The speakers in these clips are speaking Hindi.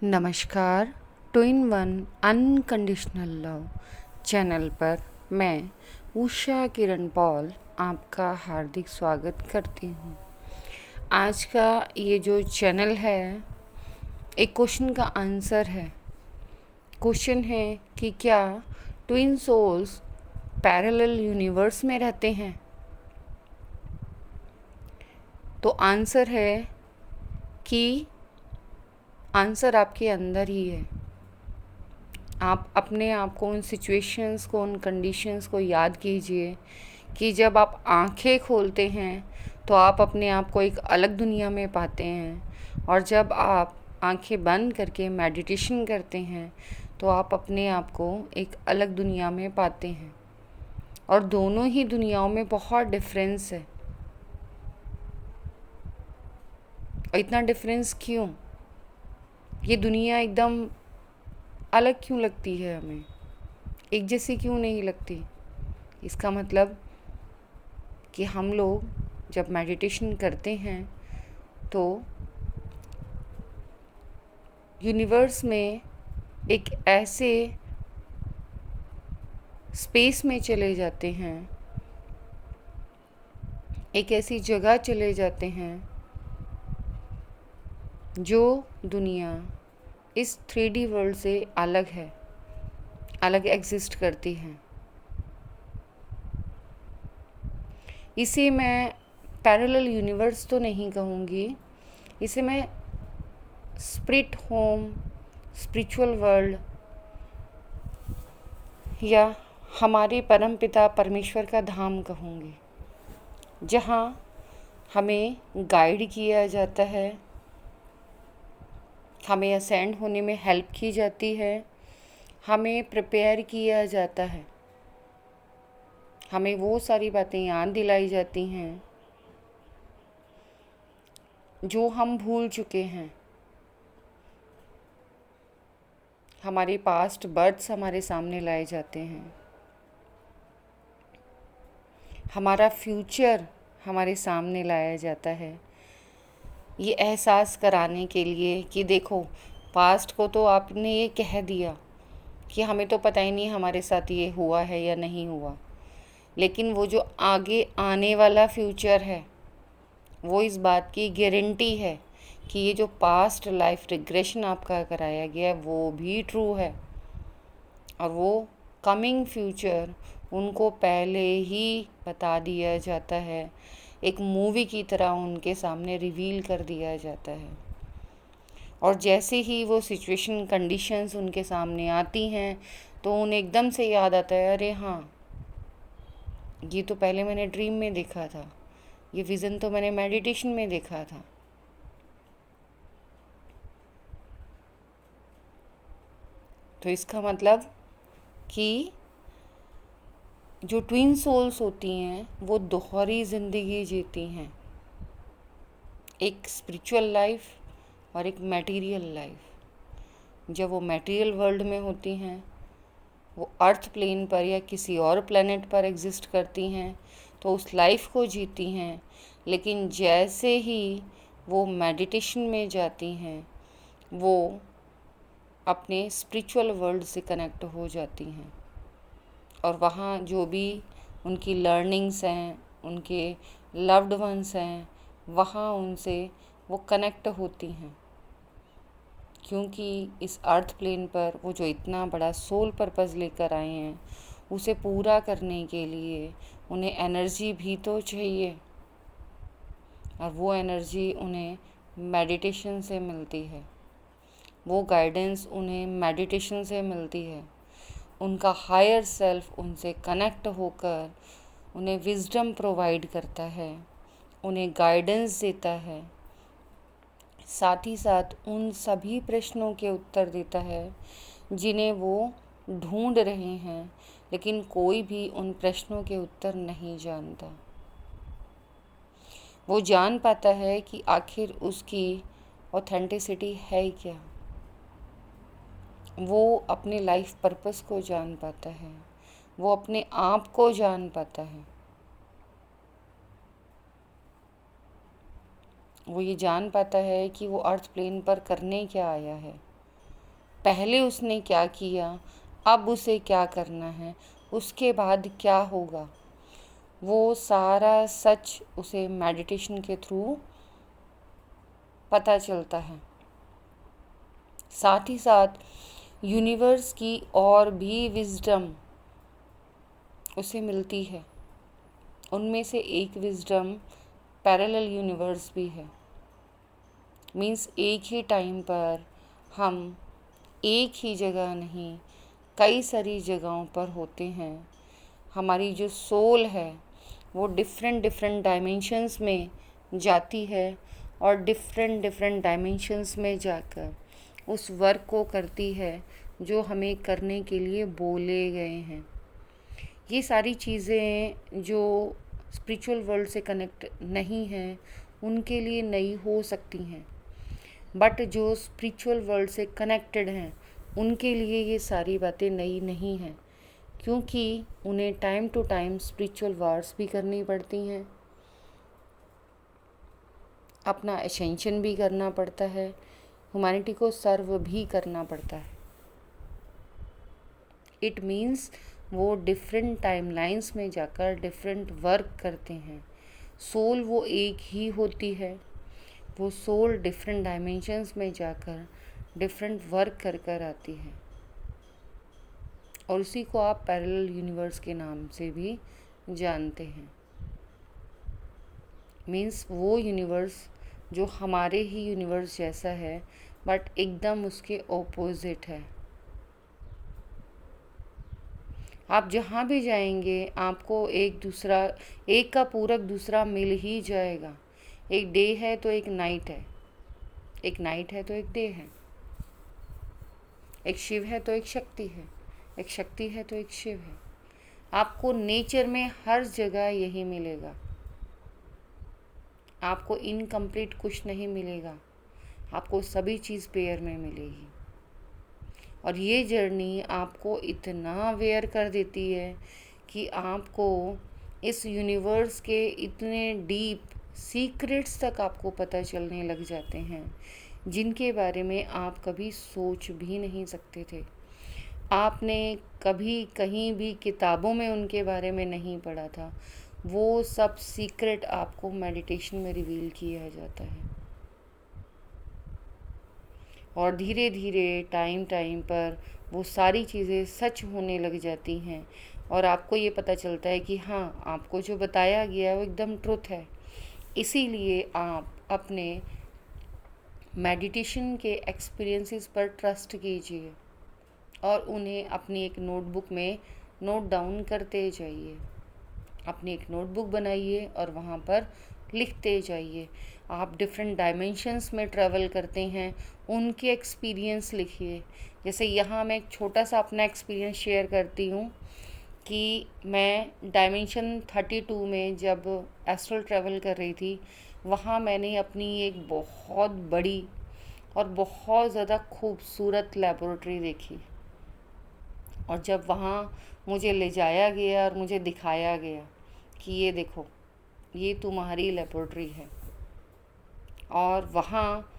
नमस्कार। Two in one unconditional love channel पर मैं उषा किरण पॉल आपका हार्दिक स्वागत करती हूँ। आज का ये जो चैनल है एक क्वेश्चन का आंसर है। क्वेश्चन है कि क्या ट्विन सोल्स पैरेलल यूनिवर्स में रहते हैं? तो आंसर है कि आंसर आपके अंदर ही है। आप अपने आप को, उन सिचुएशंस को, उन कंडीशंस को याद कीजिए कि जब आप आंखें खोलते हैं तो आप अपने आप को एक अलग दुनिया में पाते हैं, और जब आप आंखें बंद करके मेडिटेशन करते हैं तो आप अपने आप को एक अलग दुनिया में पाते हैं। और दोनों ही दुनियाओं में बहुत डिफरेंस है। और इतना डिफरेंस क्यों? ये दुनिया एकदम अलग क्यों लगती है हमें? एक जैसी क्यों नहीं लगती? इसका मतलब कि हम लोग जब मेडिटेशन करते हैं तो यूनिवर्स में एक ऐसे स्पेस में चले जाते हैं, एक ऐसी जगह चले जाते हैं जो दुनिया इस 3D वर्ल्ड से अलग है, अलग एग्जिस्ट करती है। इसे मैं पैरेलल यूनिवर्स तो नहीं कहूँगी, इसे मैं स्पिरिट होम, स्पिरिचुअल वर्ल्ड या हमारे परमपिता परमेश्वर का धाम कहूँगी, जहाँ हमें गाइड किया जाता है, हमें असेंड होने में हेल्प की जाती है, हमें प्रिपेयर किया जाता है, हमें वो सारी बातें याद दिलाई जाती हैं जो हम भूल चुके हैं। हमारे पास्ट बर्थ्स हमारे सामने लाए जाते हैं, हमारा फ्यूचर हमारे सामने लाया जाता है, ये एहसास कराने के लिए कि देखो, पास्ट को तो आपने ये कह दिया कि हमें तो पता ही नहीं हमारे साथ ये हुआ है या नहीं हुआ, लेकिन वो जो आगे आने वाला फ्यूचर है वो इस बात की गारंटी है कि ये जो पास्ट लाइफ रिग्रेशन आपका कराया गया है वो भी ट्रू है, और वो कमिंग फ्यूचर उनको पहले ही बता दिया जाता है, एक मूवी की तरह उनके सामने रिवील कर दिया जाता है। और जैसे ही वो सिचुएशन, कंडीशंस उनके सामने आती हैं तो उन्हें एकदम से याद आता है, अरे हाँ, ये तो पहले मैंने ड्रीम में देखा था, ये विज़न तो मैंने मेडिटेशन में देखा था। तो इसका मतलब कि जो ट्विन सोल्स होती हैं वो दोहरी ज़िंदगी जीती हैं, एक स्पिरिचुअल लाइफ और एक मटेरियल लाइफ। जब वो मटेरियल वर्ल्ड में होती हैं, वो अर्थ प्लेन पर या किसी और प्लेनेट पर एग्जिस्ट करती हैं तो उस लाइफ को जीती हैं, लेकिन जैसे ही वो मेडिटेशन में जाती हैं वो अपने स्पिरिचुअल वर्ल्ड से कनेक्ट हो जाती हैं, और वहाँ जो भी उनकी लर्निंग्स हैं, उनके लव्ड वंस हैं, वहाँ उनसे वो कनेक्ट होती हैं। क्योंकि इस अर्थ प्लेन पर वो जो इतना बड़ा सोल पर्पज़ लेकर आए हैं उसे पूरा करने के लिए उन्हें एनर्जी भी तो चाहिए, और वो एनर्जी उन्हें मेडिटेशन से मिलती है, वो गाइडेंस उन्हें मेडिटेशन से मिलती है। उनका हायर सेल्फ उनसे कनेक्ट होकर उन्हें विजडम प्रोवाइड करता है, उन्हें गाइडेंस देता है, साथ ही साथ उन सभी प्रश्नों के उत्तर देता है जिन्हें वो ढूंढ रहे हैं, लेकिन कोई भी उन प्रश्नों के उत्तर नहीं जानता। वो जान पाता है कि आखिर उसकी ऑथेंटिसिटी है क्या। वो अपने लाइफ पर्पस को जान पाता है, वो अपने आप को जान पाता है। वो ये जान पाता है कि वो अर्थ प्लेन पर करने क्या आया है, पहले उसने क्या किया, अब उसे क्या करना है, उसके बाद क्या होगा, वो सारा सच उसे मेडिटेशन के थ्रू पता चलता है। साथ ही साथ यूनिवर्स की और भी विजडम उसे मिलती है। उनमें से एक विजडम पैरेलल यूनिवर्स भी है। मीन्स एक ही टाइम पर हम एक ही जगह नहीं, कई सारी जगहों पर होते हैं। हमारी जो सोल है वो डिफरेंट डिफरेंट डायमेंशंस में जाती है और डिफरेंट डिफरेंट डायमेंशंस में जाकर उस वर्क को करती है जो हमें करने के लिए बोले गए हैं। ये सारी चीज़ें जो स्पिरिचुअल वर्ल्ड से कनेक्ट नहीं हैं उनके लिए नई हो सकती हैं, बट जो स्पिरिचुअल वर्ल्ड से कनेक्टेड हैं उनके लिए ये सारी बातें नई नहीं हैं, क्योंकि उन्हें time to time spiritual wars भी करनी पड़ती हैं, अपना एसेंशन भी करना पड़ता है, ह्यूमैनिटी को सर्व भी करना पड़ता है। इट मीन्स वो डिफरेंट टाइमलाइंस में जाकर डिफरेंट वर्क करते हैं। सोल वो एक ही होती है, वो सोल डिफरेंट डायमेंशंस में जाकर डिफरेंट वर्क कर कर आती है, और उसी को आप पैरेलल यूनिवर्स के नाम से भी जानते हैं। मीन्स वो यूनिवर्स जो हमारे ही यूनिवर्स जैसा है बट एकदम उसके ऑपोजिट है। आप जहाँ भी जाएंगे आपको एक का पूरक दूसरा मिल ही जाएगा। एक डे है तो एक नाइट है, एक नाइट है तो एक डे है, एक शिव है तो एक शक्ति है, एक शक्ति है तो एक शिव है। आपको नेचर में हर जगह यही मिलेगा। आपको इनकम्प्लीट कुछ नहीं मिलेगा, आपको सभी चीज़ पेयर में मिलेगी। और ये जर्नी आपको इतना अवेयर कर देती है कि आपको इस यूनिवर्स के इतने डीप सीक्रेट्स तक आपको पता चलने लग जाते हैं जिनके बारे में आप कभी सोच भी नहीं सकते थे। आपने कभी कहीं भी किताबों में उनके बारे में नहीं पढ़ा था। वो सब सीक्रेट आपको मेडिटेशन में रिवील किया जाता है, और धीरे धीरे टाइम टाइम पर वो सारी चीज़ें सच होने लग जाती हैं और आपको ये पता चलता है कि हाँ, आपको जो बताया गया है वो एकदम ट्रुथ है। इसीलिए आप अपने मेडिटेशन के एक्सपीरियंसेस पर ट्रस्ट कीजिए और उन्हें अपनी एक नोटबुक में नोट डाउन करते जाइए। अपनी एक नोटबुक बनाइए और वहाँ पर लिखते जाइए। आप डिफरेंट डायमेंशंस में ट्रैवल करते हैं, उनके एक्सपीरियंस लिखिए। जैसे यहाँ मैं एक छोटा सा अपना एक्सपीरियंस शेयर करती हूँ कि मैं डायमेंशन 32 में जब एस्ट्रल ट्रैवल कर रही थी, वहाँ मैंने अपनी एक बहुत बड़ी और बहुत ज़्यादा खूबसूरत लेबोरेटरी देखी। और जब वहाँ मुझे ले जाया गया और मुझे दिखाया गया कि ये देखो, ये तुम्हारी लेबोरेटरी है, और वहाँ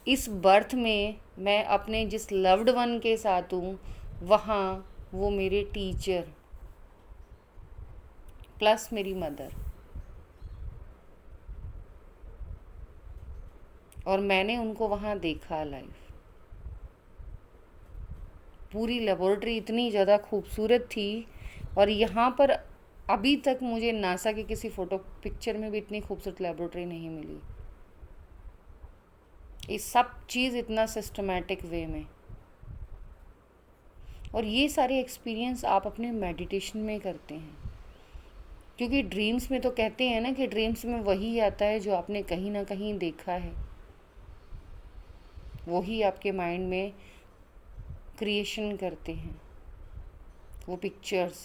इस बर्थ में मैं अपने जिस लव्ड वन के साथ हूँ, वहाँ वो मेरे टीचर प्लस मेरी मदर, और मैंने उनको वहाँ देखा लाइव। पूरी लेबोरेटरी इतनी ज़्यादा खूबसूरत थी, और यहाँ पर अभी तक मुझे नासा के किसी फ़ोटो पिक्चर में भी इतनी खूबसूरत लेबोरेटरी नहीं मिली। ये सब चीज़ इतना सिस्टमैटिक वे में, और ये सारे एक्सपीरियंस आप अपने मेडिटेशन में करते हैं। क्योंकि ड्रीम्स में तो कहते हैं ना कि ड्रीम्स में वही आता है जो आपने कहीं ना कहीं देखा है, वही आपके माइंड में क्रिएशन करते हैं। वो पिक्चर्स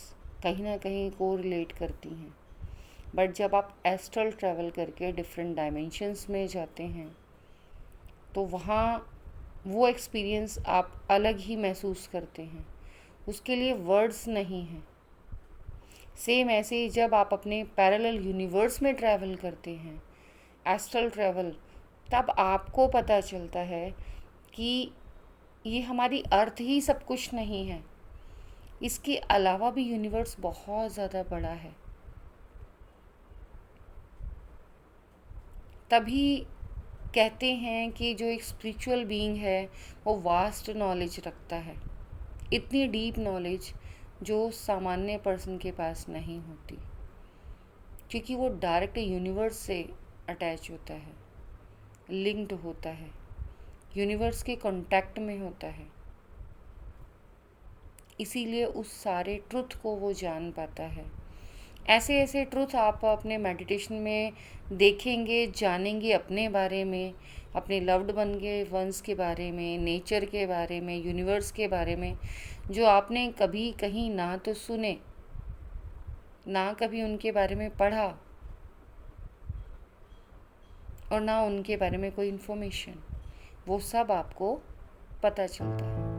कहीं ना कहीं को रिलेट करती हैं। बट जब आप एस्ट्रल ट्रैवल करके डिफरेंट डायमेंशंस में जाते हैं तो वहाँ वो एक्सपीरियंस आप अलग ही महसूस करते हैं, उसके लिए वर्ड्स नहीं हैं। सेम ऐसे ही जब आप अपने पैरेलल यूनिवर्स में ट्रैवल करते हैं, एस्ट्रल ट्रैवल, तब आपको पता चलता है कि ये हमारी अर्थ ही सब कुछ नहीं है, इसके अलावा भी यूनिवर्स बहुत ज़्यादा बड़ा है। तभी कहते हैं कि जो एक स्पिरिचुअल बीइंग है वो वास्ट नॉलेज रखता है, इतनी डीप नॉलेज जो सामान्य पर्सन के पास नहीं होती, क्योंकि वो डायरेक्ट यूनिवर्स से अटैच होता है, लिंक्ड होता है, यूनिवर्स के कांटेक्ट में होता है। इसीलिए उस सारे ट्रुथ को वो जान पाता है। ऐसे ऐसे ट्रुथ आप अपने मेडिटेशन में देखेंगे, जानेंगे अपने बारे में, अपने लव्ड वन के वंस के बारे में, नेचर के बारे में, यूनिवर्स के बारे में, जो आपने कभी कहीं ना तो सुने, ना कभी उनके बारे में पढ़ा, और ना उनके बारे में कोई इन्फॉर्मेशन, वो सब आपको पता चलता है।